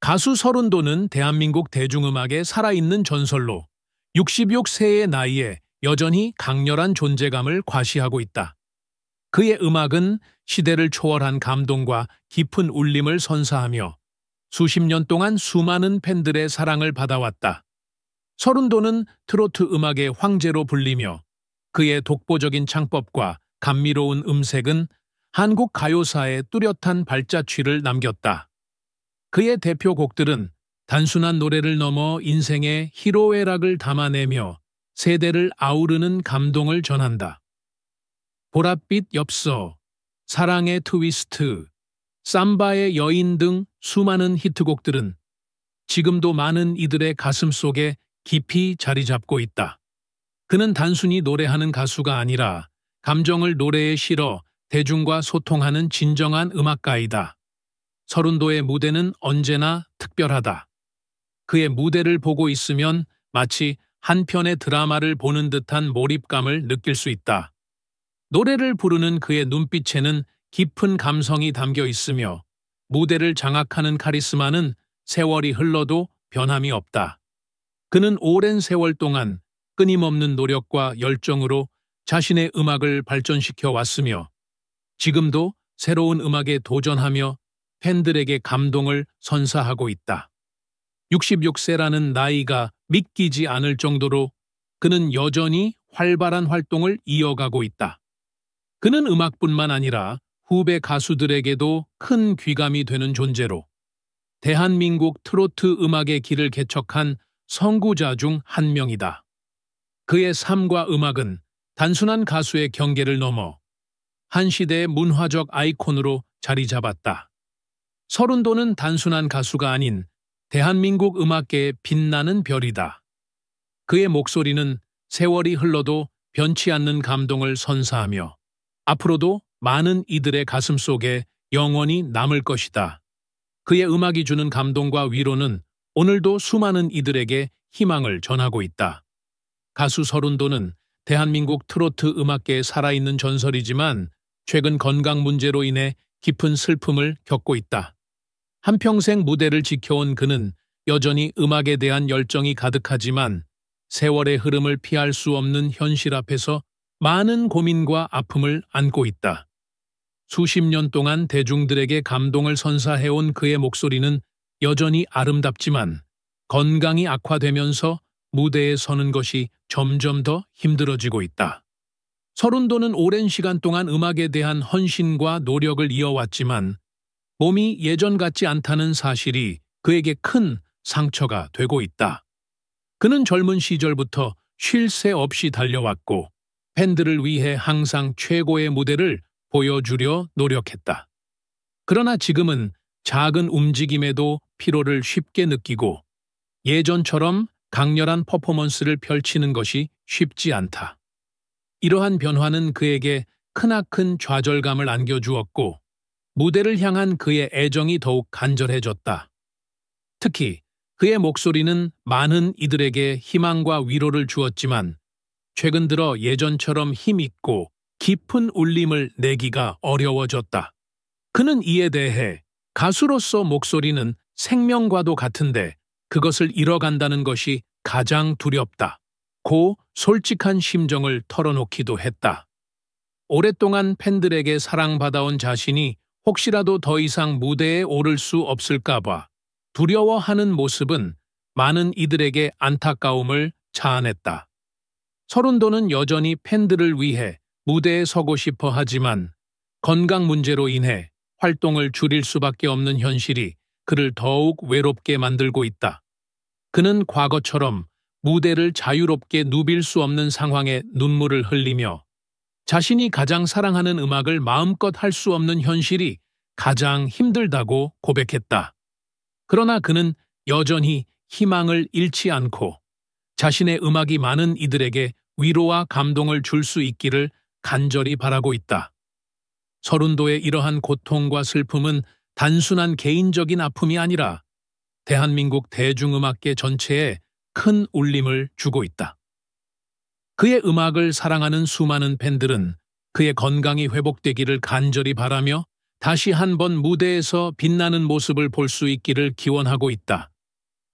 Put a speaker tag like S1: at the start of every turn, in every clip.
S1: 가수 서른도는 대한민국 대중음악의 살아있는 전설로 66세의 나이에 여전히 강렬한 존재감을 과시하고 있다. 그의 음악은 시대를 초월한 감동과 깊은 울림을 선사하며 수십 년 동안 수많은 팬들의 사랑을 받아왔다. 서른도는 트로트 음악의 황제로 불리며 그의 독보적인 창법과 감미로운 음색은 한국 가요사에 뚜렷한 발자취를 남겼다. 그의 대표곡들은 단순한 노래를 넘어 인생의 희로애락을 담아내며 세대를 아우르는 감동을 전한다. 보랏빛 엽서, 사랑의 트위스트, 삼바의 여인 등 수많은 히트곡들은 지금도 많은 이들의 가슴 속에 깊이 자리 잡고 있다. 그는 단순히 노래하는 가수가 아니라 감정을 노래에 실어 대중과 소통하는 진정한 음악가이다. 서른도의 무대는 언제나 특별하다. 그의 무대를 보고 있으면 마치 한 편의 드라마를 보는 듯한 몰입감을 느낄 수 있다. 노래를 부르는 그의 눈빛에는 깊은 감성이 담겨 있으며 무대를 장악하는 카리스마는 세월이 흘러도 변함이 없다. 그는 오랜 세월 동안 끊임없는 노력과 열정으로 자신의 음악을 발전시켜 왔으며 지금도 새로운 음악에 도전하며 팬들에게 감동을 선사하고 있다. 66세라는 나이가 믿기지 않을 정도로 그는 여전히 활발한 활동을 이어가고 있다. 그는 음악뿐만 아니라 후배 가수들에게도 큰 귀감이 되는 존재로 대한민국 트로트 음악의 길을 개척한 선구자 중 한 명이다. 그의 삶과 음악은 단순한 가수의 경계를 넘어 한 시대의 문화적 아이콘으로 자리 잡았다. 서른도는 단순한 가수가 아닌 대한민국 음악계의 빛나는 별이다. 그의 목소리는 세월이 흘러도 변치 않는 감동을 선사하며 앞으로도 많은 이들의 가슴 속에 영원히 남을 것이다. 그의 음악이 주는 감동과 위로는 오늘도 수많은 이들에게 희망을 전하고 있다. 가수 서른도는 대한민국 트로트 음악계의 살아있는 전설이지만 최근 건강 문제로 인해 깊은 슬픔을 겪고 있다. 한평생 무대를 지켜온 그는 여전히 음악에 대한 열정이 가득하지만 세월의 흐름을 피할 수 없는 현실 앞에서 많은 고민과 아픔을 안고 있다. 수십 년 동안 대중들에게 감동을 선사해온 그의 목소리는 여전히 아름답지만 건강이 악화되면서 무대에 서는 것이 점점 더 힘들어지고 있다. 서른도는 오랜 시간 동안 음악에 대한 헌신과 노력을 이어왔지만 몸이 예전 같지 않다는 사실이 그에게 큰 상처가 되고 있다. 그는 젊은 시절부터 쉴 새 없이 달려왔고 팬들을 위해 항상 최고의 무대를 보여주려 노력했다. 그러나 지금은 작은 움직임에도 피로를 쉽게 느끼고 예전처럼 강렬한 퍼포먼스를 펼치는 것이 쉽지 않다. 이러한 변화는 그에게 크나큰 좌절감을 안겨주었고 무대를 향한 그의 애정이 더욱 간절해졌다. 특히 그의 목소리는 많은 이들에게 희망과 위로를 주었지만 최근 들어 예전처럼 힘있고 깊은 울림을 내기가 어려워졌다. 그는 이에 대해 가수로서 목소리는 생명과도 같은데 그것을 잃어간다는 것이 가장 두렵다. 고 솔직한 심정을 털어놓기도 했다. 오랫동안 팬들에게 사랑받아온 자신이 혹시라도 더 이상 무대에 오를 수 없을까봐 두려워하는 모습은 많은 이들에게 안타까움을 자아냈다. 서른도는 여전히 팬들을 위해 무대에 서고 싶어 하지만 건강 문제로 인해 활동을 줄일 수밖에 없는 현실이 그를 더욱 외롭게 만들고 있다. 그는 과거처럼 무대를 자유롭게 누빌 수 없는 상황에 눈물을 흘리며 자신이 가장 사랑하는 음악을 마음껏 할 수 없는 현실이 가장 힘들다고 고백했다. 그러나 그는 여전히 희망을 잃지 않고 자신의 음악이 많은 이들에게 위로와 감동을 줄 수 있기를 간절히 바라고 있다. 서른도의 이러한 고통과 슬픔은 단순한 개인적인 아픔이 아니라 대한민국 대중음악계 전체에 큰 울림을 주고 있다. 그의 음악을 사랑하는 수많은 팬들은 그의 건강이 회복되기를 간절히 바라며 다시 한번 무대에서 빛나는 모습을 볼 수 있기를 기원하고 있다.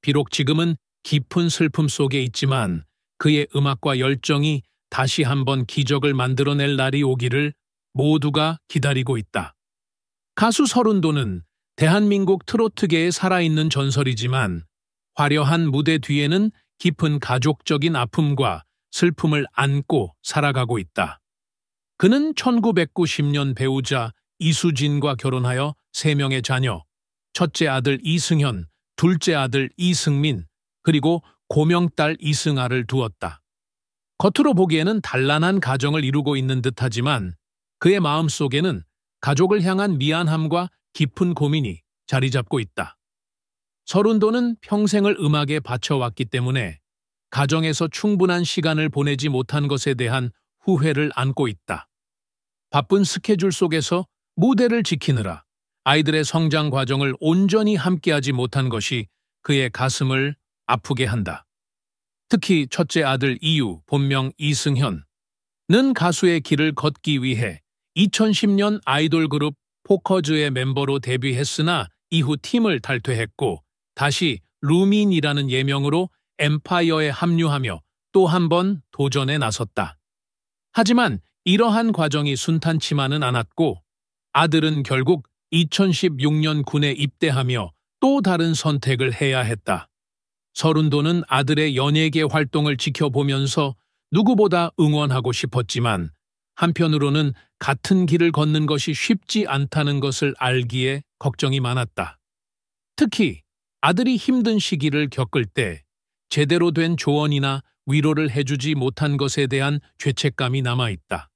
S1: 비록 지금은 깊은 슬픔 속에 있지만 그의 음악과 열정이 다시 한번 기적을 만들어낼 날이 오기를 모두가 기다리고 있다. 가수 서른도는 대한민국 트로트계에 살아있는 전설이지만 화려한 무대 뒤에는 깊은 가족적인 아픔과 슬픔을 안고 살아가고 있다. 그는 1990년 배우자 이수진과 결혼하여 3명의 자녀, 첫째 아들 이승현, 둘째 아들 이승민, 그리고 고명딸 이승아를 두었다. 겉으로 보기에는 단란한 가정을 이루고 있는 듯하지만 그의 마음속에는 가족을 향한 미안함과 깊은 고민이 자리 잡고 있다. 서른도는 평생을 음악에 바쳐왔기 때문에 가정에서 충분한 시간을 보내지 못한 것에 대한 후회를 안고 있다. 바쁜 스케줄 속에서 무대를 지키느라 아이들의 성장 과정을 온전히 함께하지 못한 것이 그의 가슴을 아프게 한다. 특히 첫째 아들 이유, 본명 이승현은 가수의 길을 걷기 위해 2010년 아이돌 그룹 포커즈의 멤버로 데뷔했으나 이후 팀을 탈퇴했고 다시 루민이라는 예명으로 엠파이어에 합류하며 또 한 번 도전에 나섰다. 하지만 이러한 과정이 순탄치만은 않았고 아들은 결국 2016년 군에 입대하며 또 다른 선택을 해야 했다. 서른도는 아들의 연예계 활동을 지켜보면서 누구보다 응원하고 싶었지만 한편으로는 같은 길을 걷는 것이 쉽지 않다는 것을 알기에 걱정이 많았다. 특히 아들이 힘든 시기를 겪을 때 제대로 된 조언이나 위로를 해주지 못한 것에 대한 죄책감이 남아있다.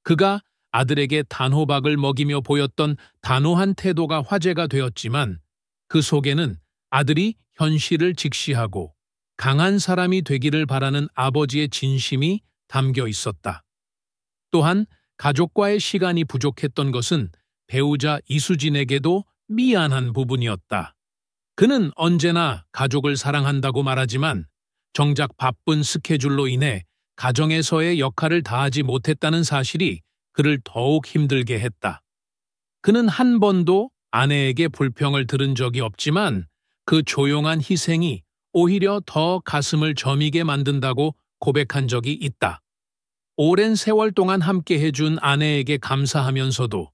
S1: 그가 아들에게 단호박을 먹이며 보였던 단호한 태도가 화제가 되었지만 그 속에는 아들이 현실을 직시하고 강한 사람이 되기를 바라는 아버지의 진심이 담겨 있었다. 또한 가족과의 시간이 부족했던 것은 배우자 이수진에게도 미안한 부분이었다. 그는 언제나 가족을 사랑한다고 말하지만 정작 바쁜 스케줄로 인해 가정에서의 역할을 다하지 못했다는 사실이 그를 더욱 힘들게 했다. 그는 한 번도 아내에게 불평을 들은 적이 없지만 그 조용한 희생이 오히려 더 가슴을 저미게 만든다고 고백한 적이 있다. 오랜 세월 동안 함께 해준 아내에게 감사하면서도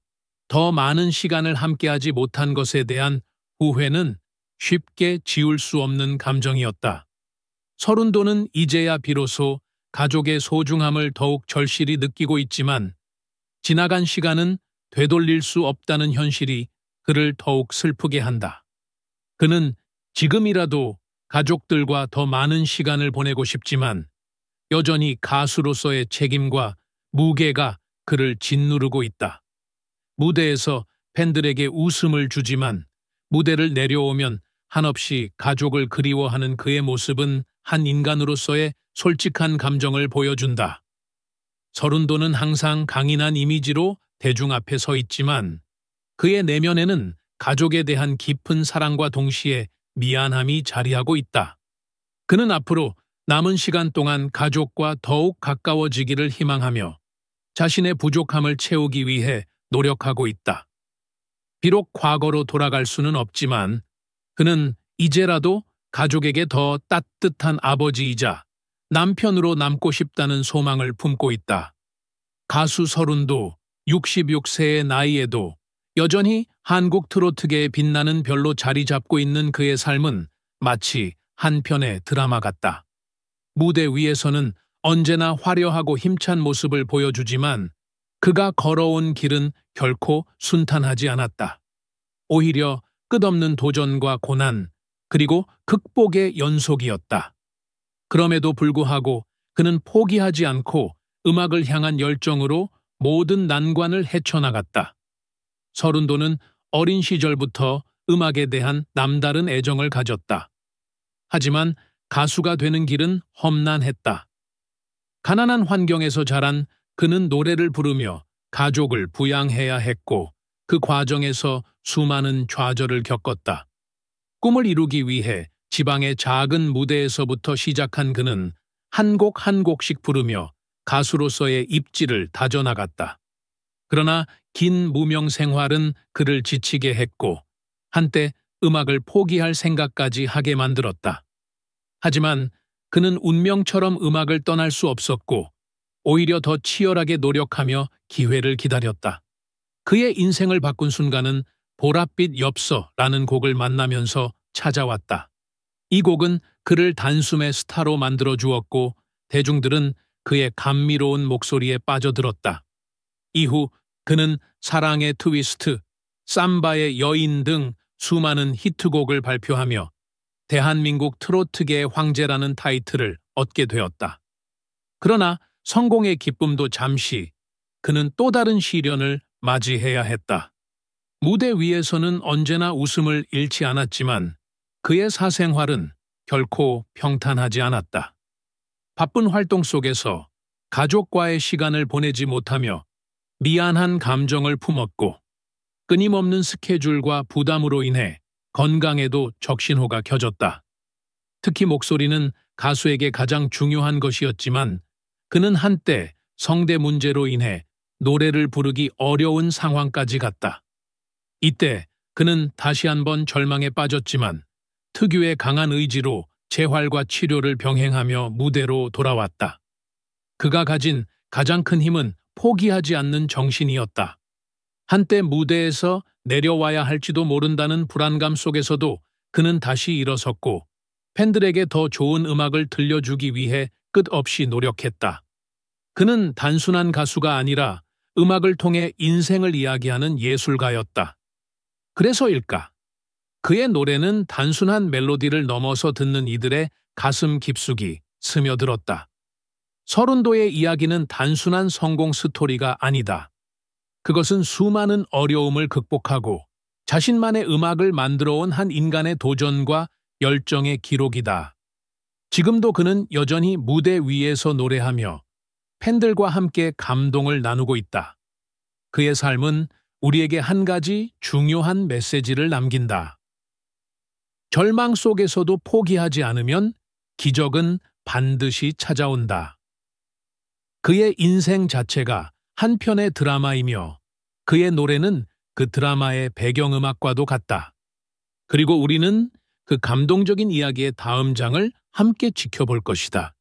S1: 더 많은 시간을 함께하지 못한 것에 대한 후회는 쉽게 지울 수 없는 감정이었다. 서른도는 이제야 비로소 가족의 소중함을 더욱 절실히 느끼고 있지만 지나간 시간은 되돌릴 수 없다는 현실이 그를 더욱 슬프게 한다. 그는 지금이라도 가족들과 더 많은 시간을 보내고 싶지만 여전히 가수로서의 책임과 무게가 그를 짓누르고 있다. 무대에서 팬들에게 웃음을 주지만 무대를 내려오면 한없이 가족을 그리워하는 그의 모습은 한 인간으로서의 솔직한 감정을 보여준다. 서른도는 항상 강인한 이미지로 대중 앞에 서 있지만 그의 내면에는 가족에 대한 깊은 사랑과 동시에 미안함이 자리하고 있다. 그는 앞으로 남은 시간 동안 가족과 더욱 가까워지기를 희망하며 자신의 부족함을 채우기 위해 노력하고 있다. 비록 과거로 돌아갈 수는 없지만 그는 이제라도 가족에게 더 따뜻한 아버지이자 남편으로 남고 싶다는 소망을 품고 있다. 가수 서른도 66세의 나이에도 여전히 한국 트로트계에 빛나는 별로 자리 잡고 있는 그의 삶은 마치 한 편의 드라마 같다. 무대 위에서는 언제나 화려하고 힘찬 모습을 보여주지만 그가 걸어온 길은 결코 순탄하지 않았다. 오히려 끝없는 도전과 고난, 그리고 극복의 연속이었다. 그럼에도 불구하고 그는 포기하지 않고 음악을 향한 열정으로 모든 난관을 헤쳐나갔다. 서른도는 어린 시절부터 음악에 대한 남다른 애정을 가졌다. 하지만 가수가 되는 길은 험난했다. 가난한 환경에서 자란 그는 노래를 부르며 가족을 부양해야 했고 그 과정에서 수많은 좌절을 겪었다. 꿈을 이루기 위해 지방의 작은 무대에서부터 시작한 그는 한 곡 한 곡씩 부르며 가수로서의 입지를 다져나갔다. 그러나 긴 무명 생활은 그를 지치게 했고 한때 음악을 포기할 생각까지 하게 만들었다. 하지만 그는 운명처럼 음악을 떠날 수 없었고 오히려 더 치열하게 노력하며 기회를 기다렸다. 그의 인생을 바꾼 순간은 보랏빛 엽서라는 곡을 만나면서 찾아왔다. 이 곡은 그를 단숨에 스타로 만들어 주었고 대중들은 그의 감미로운 목소리에 빠져들었다. 이후 그는 사랑의 트위스트, 삼바의 여인 등 수많은 히트곡을 발표하며 대한민국 트로트계의 황제라는 타이틀을 얻게 되었다. 그러나 성공의 기쁨도 잠시, 그는 또 다른 시련을 맞이해야 했다. 무대 위에서는 언제나 웃음을 잃지 않았지만 그의 사생활은 결코 평탄하지 않았다. 바쁜 활동 속에서 가족과의 시간을 보내지 못하며 미안한 감정을 품었고 끊임없는 스케줄과 부담으로 인해 건강에도 적신호가 켜졌다. 특히 목소리는 가수에게 가장 중요한 것이었지만 그는 한때 성대 문제로 인해 노래를 부르기 어려운 상황까지 갔다. 이때 그는 다시 한번 절망에 빠졌지만 특유의 강한 의지로 재활과 치료를 병행하며 무대로 돌아왔다. 그가 가진 가장 큰 힘은 포기하지 않는 정신이었다. 한때 무대에서 내려와야 할지도 모른다는 불안감 속에서도 그는 다시 일어섰고 팬들에게 더 좋은 음악을 들려주기 위해 끝없이 노력했다. 그는 단순한 가수가 아니라 음악을 통해 인생을 이야기하는 예술가였다. 그래서일까? 그의 노래는 단순한 멜로디를 넘어서 듣는 이들의 가슴 깊숙이 스며들었다. 서른도의 이야기는 단순한 성공 스토리가 아니다. 그것은 수많은 어려움을 극복하고 자신만의 음악을 만들어온 한 인간의 도전과 열정의 기록이다. 지금도 그는 여전히 무대 위에서 노래하며 팬들과 함께 감동을 나누고 있다. 그의 삶은 우리에게 한 가지 중요한 메시지를 남긴다. 절망 속에서도 포기하지 않으면 기적은 반드시 찾아온다. 그의 인생 자체가 한 편의 드라마이며 그의 노래는 그 드라마의 배경음악과도 같다. 그리고 우리는 그 감동적인 이야기의 다음 장을 함께 지켜볼 것이다.